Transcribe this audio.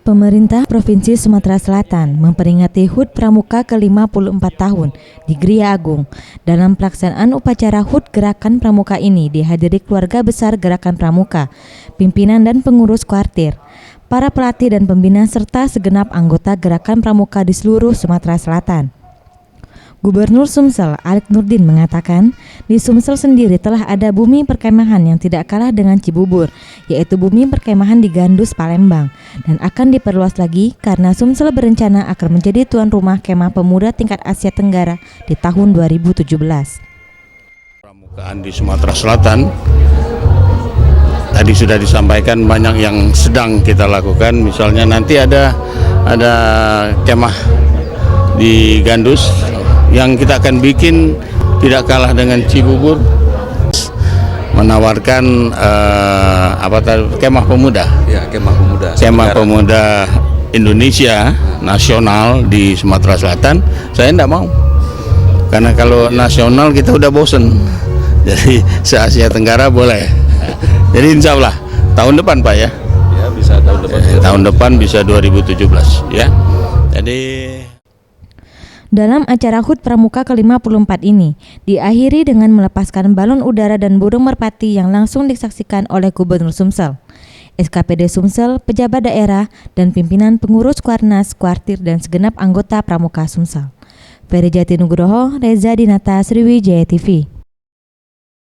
Pemerintah Provinsi Sumatera Selatan memperingati HUT Pramuka ke-54 tahun di Gria Agung. Dalam pelaksanaan upacara HUT Gerakan Pramuka ini dihadiri keluarga besar Gerakan Pramuka, pimpinan dan pengurus kuartir, para pelatih dan pembina serta segenap anggota Gerakan Pramuka di seluruh Sumatera Selatan. Gubernur Sumsel, Alik Nurdin mengatakan, di Sumsel sendiri telah ada bumi perkemahan yang tidak kalah dengan Cibubur, yaitu bumi perkemahan di Gandus, Palembang, dan akan diperluas lagi karena Sumsel berencana akan menjadi tuan rumah kemah pemuda tingkat Asia Tenggara di tahun 2017. Pramukaan di Sumatera Selatan, tadi sudah disampaikan banyak yang sedang kita lakukan, misalnya nanti ada kemah di Gandus yang kita akan bikin tidak kalah dengan Cibubur, menawarkan kemah pemuda. Ya, kemah pemuda. Kemah pemuda Indonesia nasional di Sumatera Selatan. Saya tidak mau, karena kalau nasional kita udah bosen. Jadi se-Asia Tenggara boleh. Jadi insya Allah tahun depan Pak ya. Ya, bisa tahun depan. Tahun depan bisa 2017 ya. Jadi dalam acara HUT Pramuka ke-54 ini diakhiri dengan melepaskan balon udara dan burung merpati yang langsung disaksikan oleh Gubernur Sumsel, SKPD Sumsel, pejabat daerah, dan pimpinan pengurus Kuarnas, Kuartir, dan segenap anggota Pramuka Sumsel. Ferry Jati Nugroho, Reza Dinata, Sriwijaya TV.